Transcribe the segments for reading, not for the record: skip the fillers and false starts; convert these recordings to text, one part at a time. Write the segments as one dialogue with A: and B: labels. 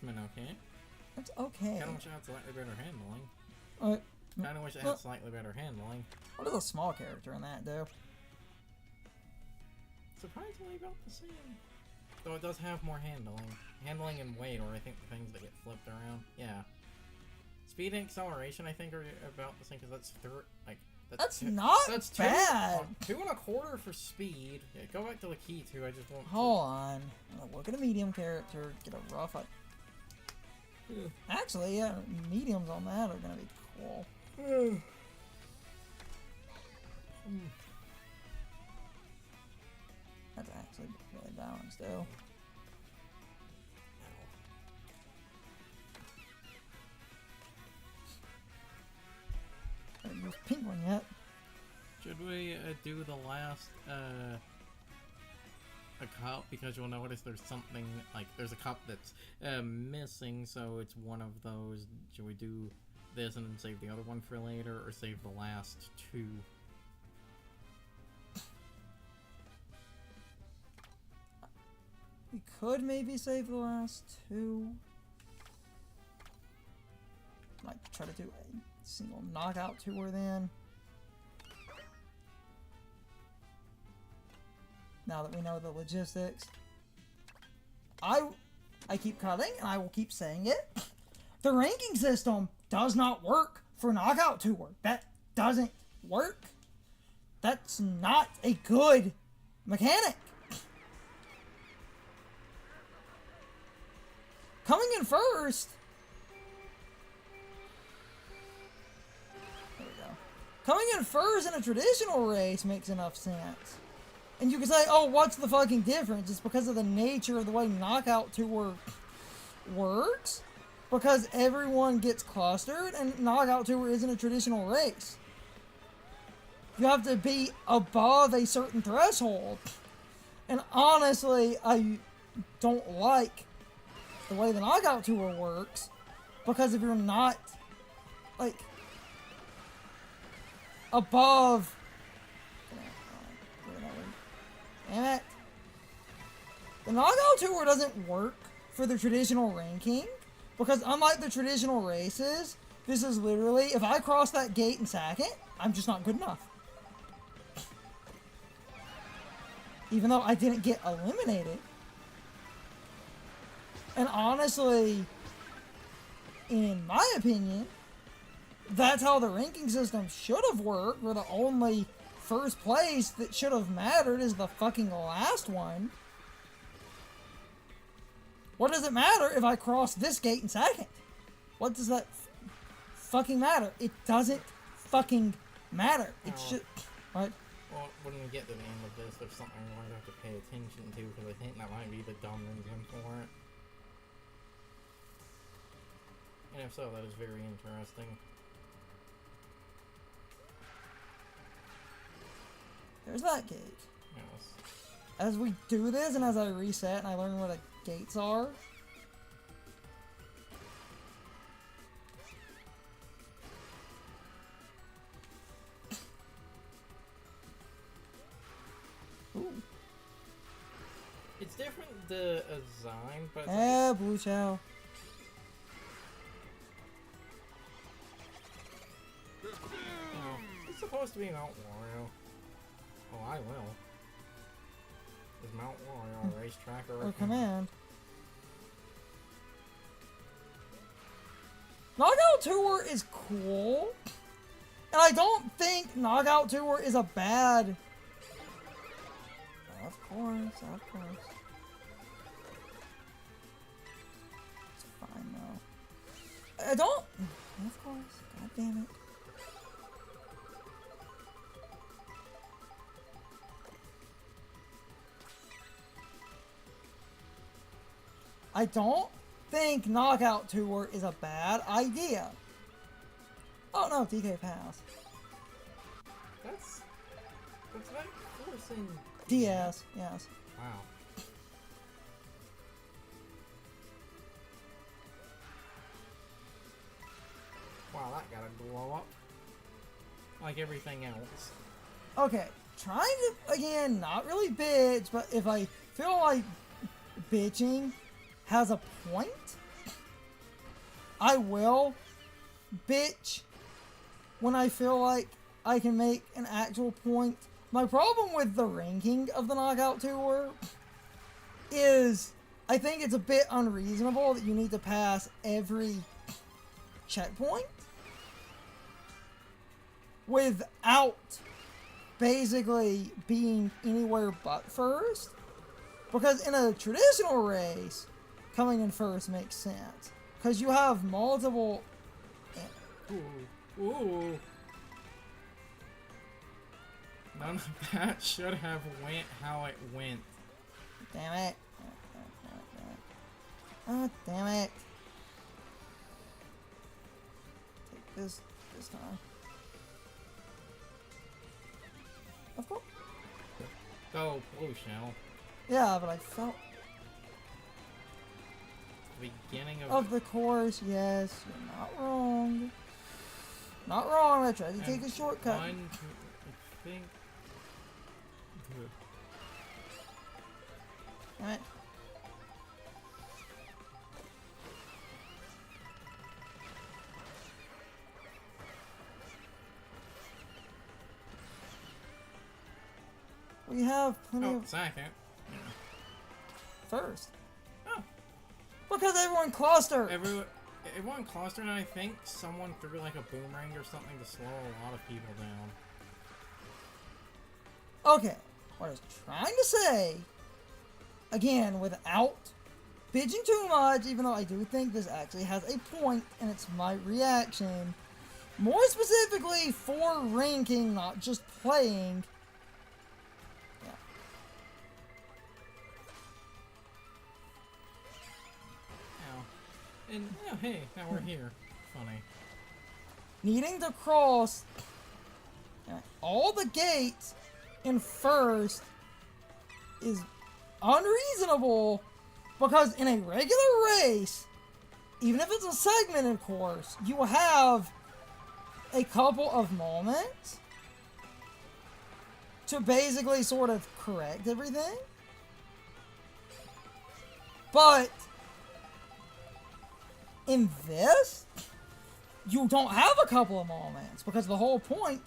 A: marksman okay.
B: It's okay.
A: Kinda wish I had slightly better handling. Kinda wish I had slightly better handling.
B: What does a small character in that do?
A: Surprisingly about the same. Though it does have more handling. Handling and weight are, I think, the things that get flipped around. Yeah. Speed and acceleration, I think, are about the same, because
B: that's not bad.
A: 2 1/4 for speed. Yeah, go back to the key, too. I just want
B: Hold on. Look at a medium character. Get a rough... Actually, yeah, mediums on that are gonna be cool. That's actually really balanced, though. I haven't used pink one yet.
A: Should we do the last a cup, because you'll notice there's something, like, there's a cup that's missing, so it's one of those. Should we do this and then save the other one for later, or save the last 2?
B: We could maybe save the last 2. Might try to do a single knockout tour then. Now that we know the logistics. I keep cutting, and I will keep saying it. The ranking system does not work for knockout tour. That doesn't work. That's not a good mechanic. Coming in first. There we go. Coming in first in a traditional race makes enough sense. And you can say, oh, what's the fucking difference? It's because of the nature of the way Knockout Tour works. Because everyone gets clustered, and Knockout Tour isn't a traditional race. You have to be above a certain threshold. And honestly, I don't like the way the Knockout Tour works. Because if you're not, like, above... Damn it. The Knockout Tour doesn't work for the traditional ranking, because unlike the traditional races, this is literally, if I cross that gate in second, I'm just not good enough. Even though I didn't get eliminated. And honestly, in my opinion, that's how the ranking system should have worked, where the only first place that should have mattered is the fucking last one. What does it matter if I cross this gate in second? What does that fucking matter? It doesn't fucking matter. It should... What?
A: Well, when we get to the end of this, there's something we're going to have to pay attention to, because I think that might be the dumb reason for it. And if so, that is very interesting.
B: There's that gate.
A: Yes.
B: As we do this, and as I reset, and I learn where the gates are... Ooh.
A: It's different, the design, but...
B: Blue Chow.
A: Oh, it's supposed to be Mount Wario. Oh, I will. Is Mount Wario a racetrack or a
B: command? Knockout Tour is cool. And I don't think Knockout Tour is a bad... Of course, of course. It's fine though. I don't... Of course, god damn it. I don't think Knockout Tour is a bad idea. Oh no, DK Pass.
A: That's very forcing.
B: DS, yes.
A: Wow. Wow, that gotta blow up. Like everything else.
B: Okay, trying to, again, not really bitch, but if I feel like bitching has a point, I will bitch when I feel like I can make an actual point. My problem with the ranking of the Knockout Tour is I think it's a bit unreasonable that you need to pass every checkpoint without basically being anywhere but first. Because in a traditional race, coming in first makes sense. Because you have multiple...
A: Ooh. None of that should have went how it went.
B: Damn it. Oh, damn it. Take this time. Of course.
A: Go, blue shell.
B: Yeah, but I felt...
A: Beginning
B: of the course, yes. You're not wrong. Not wrong. I tried to take a shortcut.
A: I think...
B: Alright. We have plenty of...
A: second.
B: First.
A: Oh.
B: Because everyone clustered.
A: Everyone clustered, and I think someone threw like a boomerang or something to slow a lot of people down.
B: Okay. What I was trying to say, again, without bitching too much, even though I do think this actually has a point, and it's my reaction, more specifically for ranking, not just playing. Yeah.
A: Ow. And, yeah, hey, now we're here. Funny.
B: Needing to cross all the gates in first is unreasonable, because in a regular race, even if it's a segmented course, you will have a couple of moments to basically sort of correct everything. But in this, you don't have a couple of moments, because the whole point,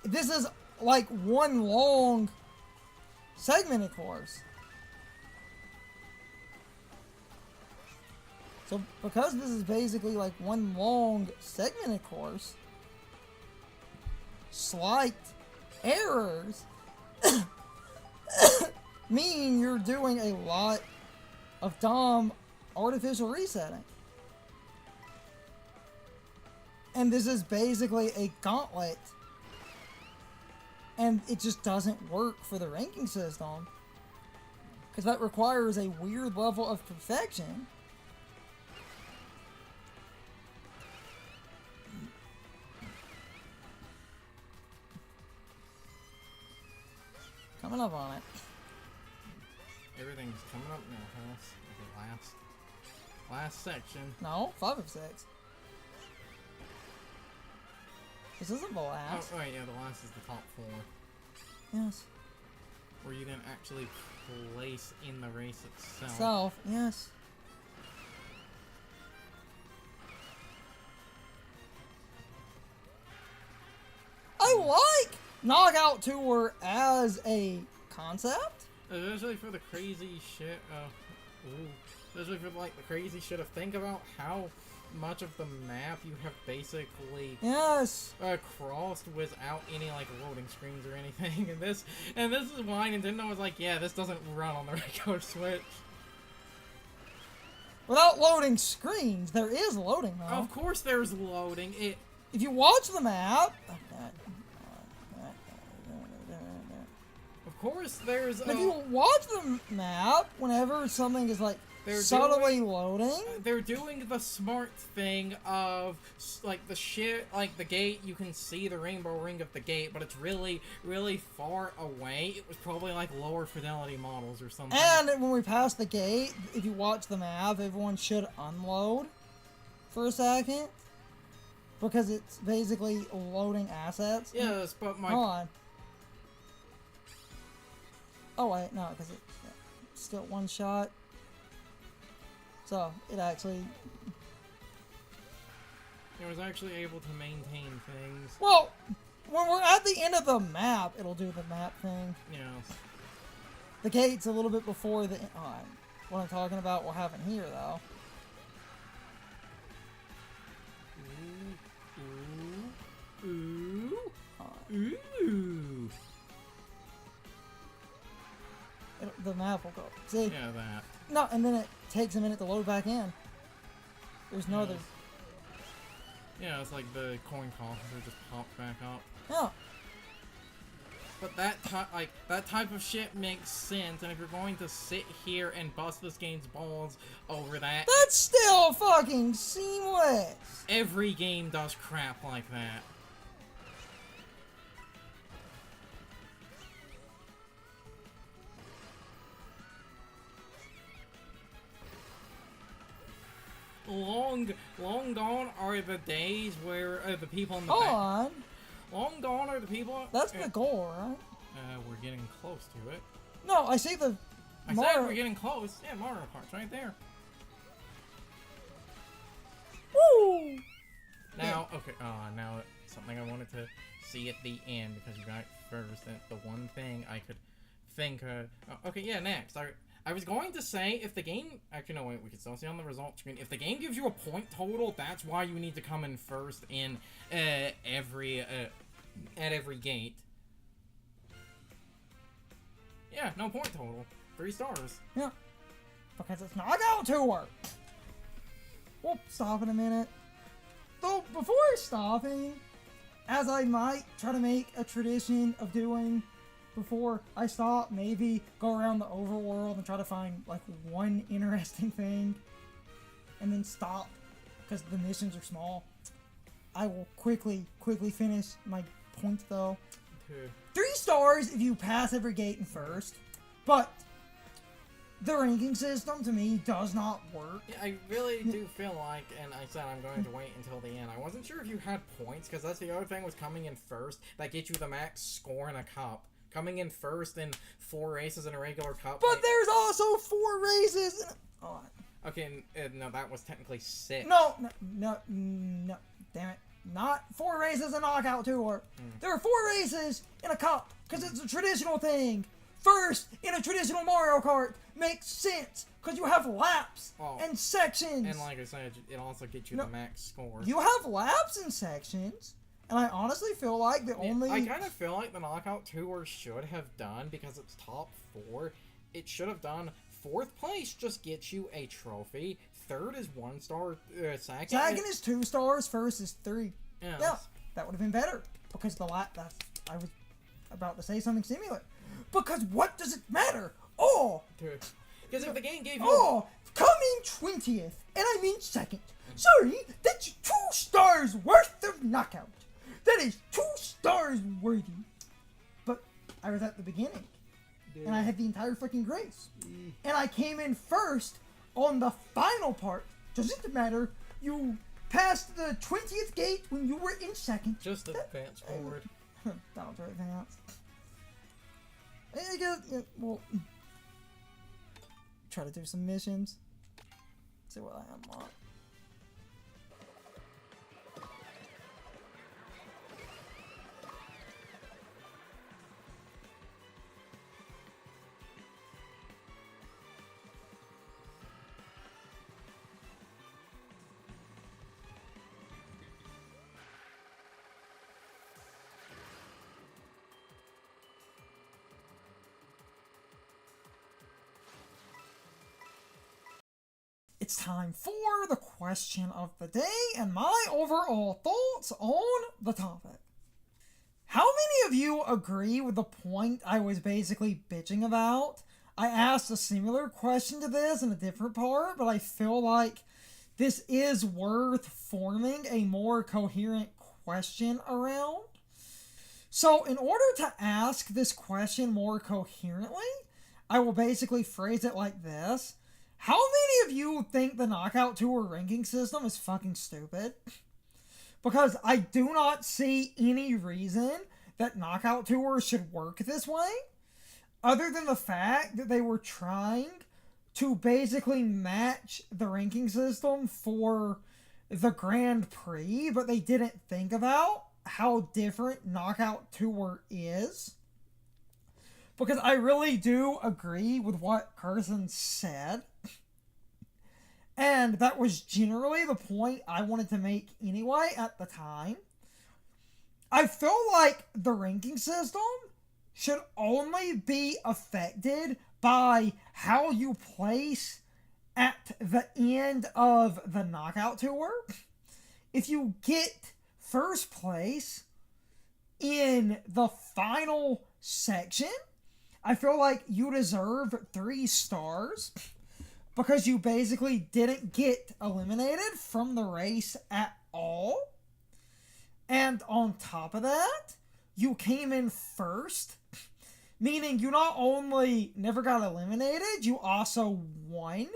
B: this is like one long segmented course. So because this is basically like one long segmented course, slight errors mean you're doing a lot of dumb artificial resetting. And this is basically a gauntlet. And it just doesn't work for the ranking system, because that requires a weird level of perfection. Coming up on it.
A: Everything's coming up now, huh? The last section.
B: No, 5 of 6. This isn't the last.
A: Oh, right, yeah, the last is the top 4.
B: Yes.
A: Where you then actually place in the race itself.
B: Yes. I like Knockout Tour as a concept.
A: Especially for the crazy shit of... Especially for, like, the crazy shit of... Think about how much of the map you have basically crossed without any like loading screens or anything, and this is why Nintendo was like, yeah, this doesn't run on the regular Switch.
B: Without loading screens, there is loading though.
A: Of course, there's loading.
B: If you watch the map,
A: of course, there's.
B: If you watch the map, whenever something is like subtly loading,
A: they're doing the smart thing of like the shit, like the gate. You can see the rainbow ring of the gate, but it's really, really far away. It was probably like lower fidelity models or something.
B: And when we pass the gate, if you watch the map, everyone should unload for a second, because it's basically loading assets.
A: Yes, but my...
B: Hold on. Oh wait, no, because it's still one shot. So, it actually...
A: It was actually able to maintain things.
B: Well, when we're at the end of the map, it'll do the map thing.
A: Yes.
B: The gate's a little bit before the... what I'm talking about will happen here, though.
A: Ooh. Ooh. Ooh.
B: The map will go. See?
A: Yeah, that.
B: No, and then it takes a minute to load back in. There's no other...
A: Yeah, it's like the coin tosses are just popped back up.
B: Yeah.
A: But that type of shit makes sense, and if you're going to sit here and bust this game's balls over that...
B: That's still fucking seamless!
A: Every game does crap like that. Long gone are the days where the people in the back... Long gone are the people...
B: That's the goal, right?
A: We're getting close to it.
B: No, I see the...
A: I said we're getting close. Yeah, Mario Kart's right there.
B: Woo!
A: Now, okay, now something I wanted to see at the end, because you got it first, and the one thing I could think, okay, yeah, next. I was going to say, if the game... Actually, no, wait, we can still see on the result screen. If the game gives you a point total, that's why you need to come in first in at every gate. Yeah, no point total. 3 stars.
B: Yeah. Because it's knockout tour. We'll stop in a minute. Though, before stopping, as I might try to make a tradition of doing... Before I stop, maybe go around the overworld and try to find, like, one interesting thing. And then stop, because the missions are small. I will quickly finish my point, though.
A: Okay.
B: 3 stars if you pass every gate in first. But the ranking system, to me, does not work.
A: Yeah, I really do feel like, and I said I'm going to wait until the end. I wasn't sure if you had points, because that's the other thing was coming in first. That gets you the max score in a cup. Coming in first in 4 races in a regular cup.
B: But there's also 4 races in a... Oh.
A: Okay, no, that was technically 6.
B: No, damn it. Not 4 races in Knockout Tour. There are 4 races in a cup, because it's a traditional thing. First, in a traditional Mario Kart, makes sense, because you have laps and sections.
A: And like I said, it also gets you the max score.
B: You have laps and sections. And I honestly feel like the only...
A: I kind of feel like the Knockout Tour should have done, because it's top 4, it should have done 4th place just gets you a trophy, 3rd is 1 star, second
B: is 2 stars, 1st is 3.
A: Yes.
B: Yeah, that would have been better, because the lap... I was about to say something similar. Because what does it matter? Oh!
A: Because if the game gave you...
B: Oh! Coming 20th, and I mean 2nd. Sorry, that's 2 stars worth of knockout. That is 2 stars worthy. But I was at the beginning. And I had the entire freaking race. And I came in first on the final part. Doesn't matter. You passed the 20th gate when you were in 2nd.
A: Just advance forward.
B: Don't advance. I guess, well... Try to do some missions. See what I unlock. It's time for the question of the day and my overall thoughts on the topic. How many of you agree with the point I was basically bitching about? I asked a similar question to this in a different part, but I feel like this is worth forming a more coherent question around. So in order to ask this question more coherently, I will basically phrase it like this. How many of you think the Knockout Tour ranking system is fucking stupid? Because I do not see any reason that Knockout Tour should work this way, other than the fact that they were trying to basically match the ranking system for the Grand Prix, but they didn't think about how different Knockout Tour is. Because I really do agree with what Carson said. And that was generally the point I wanted to make anyway at the time. I feel like the ranking system should only be affected by how you place at the end of the Knockout Tour. If you get first place in the final section, I feel like you deserve 3 stars because you basically didn't get eliminated from the race at all. And on top of that, you came in first, meaning you not only never got eliminated, you also won.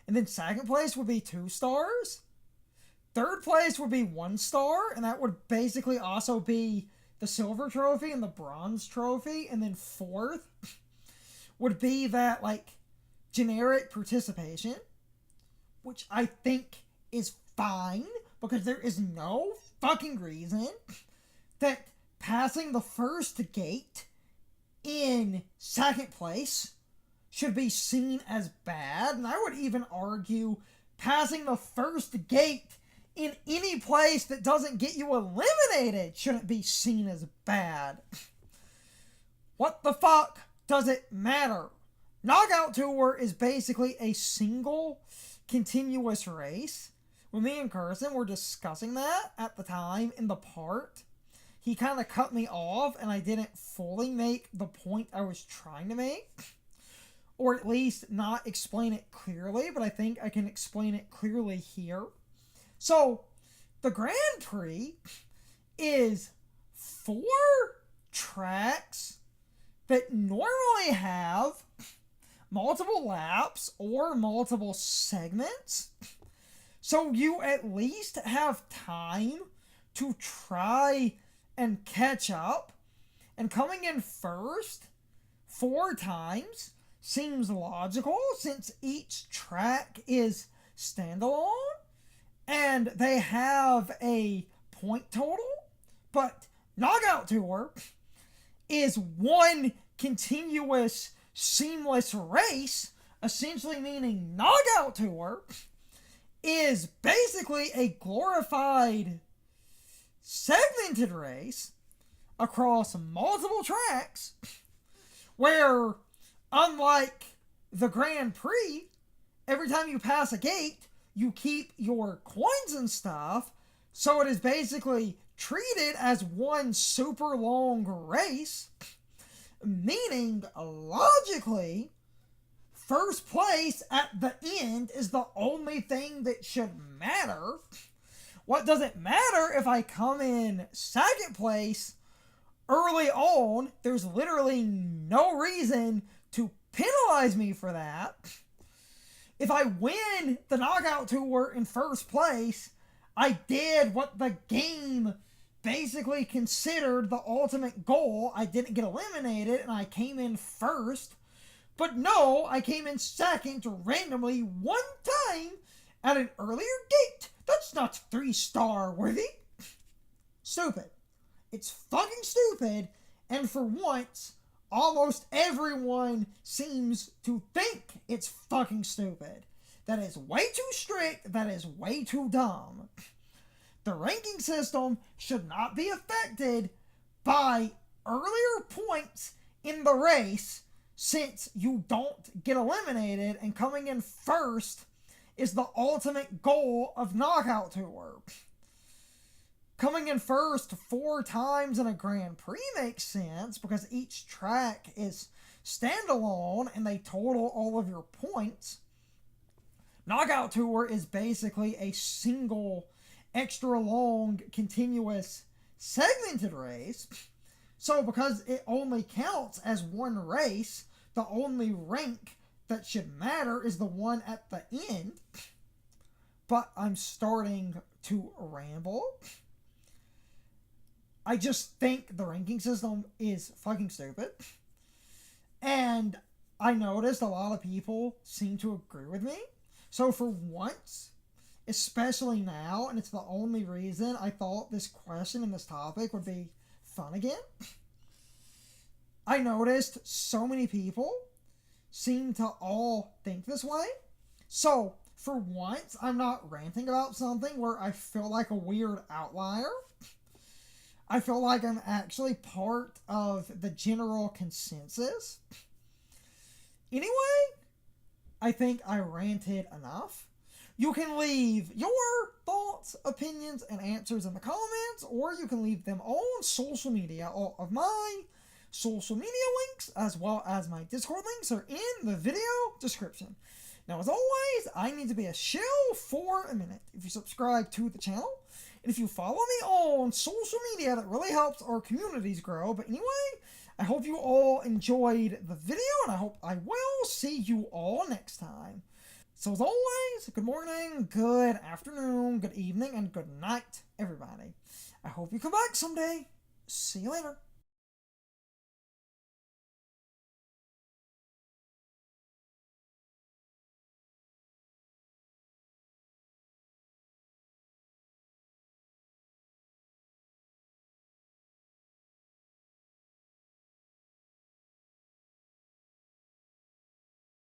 B: And then second place would be 2 stars. Third place would be 1 star, and that would basically also be the silver trophy and the bronze trophy. And then fourth would be that, like, generic participation, which I think is fine because there is no fucking reason that passing the first gate in second place should be seen as bad. And I would even argue passing the first gate in any place that doesn't get you eliminated shouldn't be seen as bad. What the fuck does it matter? Knockout Tour is basically a single continuous race. When me and Carson were discussing that at the time in the part, he kind of cut me off and I didn't fully make the point I was trying to make. Or at least not explain it clearly, but I think I can explain it clearly here. So, the Grand Prix is 4 tracks that normally have multiple laps or multiple segments. So you at least have time to try and catch up. And coming in first 4 times seems logical since each track is standalone and they have a point total. But Knockout Tour is one continuous seamless race, essentially meaning Knockout Tour is basically a glorified segmented race across multiple tracks where, unlike the Grand Prix, every time you pass a gate, you keep your coins and stuff, so it is basically treated as one super long race, meaning, logically, first place at the end is the only thing that should matter. What does it matter if I come in second place early on? There's literally no reason to penalize me for that. If I win the Knockout Tour in first place, I did what the game basically considered the ultimate goal. I didn't get eliminated and I came in first. But no, I came in second randomly one time at an earlier gate. That's not 3-star worthy. Stupid. It's fucking stupid. And for once, almost everyone seems to think it's fucking stupid. That is way too strict. That is way too dumb. The ranking system should not be affected by earlier points in the race, since you don't get eliminated and coming in first is the ultimate goal of Knockout Tour. Coming in first 4 times in a Grand Prix makes sense because each track is standalone and they total all of your points. Knockout Tour is basically a single extra long continuous segmented race. So because it only counts as one race, the only rank that should matter is the one at the end. But I'm starting to ramble. I just think the ranking system is fucking stupid. And I noticed a lot of people seem to agree with me. So for once, especially now, and it's the only reason I thought this question and this topic would be fun again. I noticed so many people seem to all think this way. So, for once, I'm not ranting about something where I feel like a weird outlier. I feel like I'm actually part of the general consensus. Anyway, I think I ranted enough. You can leave your thoughts, opinions, and answers in the comments, or you can leave them on social media. All of my social media links, as well as my Discord links, are in the video description. Now, as always, I need to be a shill for a minute. If you subscribe to the channel, and if you follow me on social media, that really helps our communities grow. But anyway, I hope you all enjoyed the video, and I hope I will see you all next time. So as always, good morning, good afternoon, good evening, and good night, everybody. I hope you come back someday. See you later.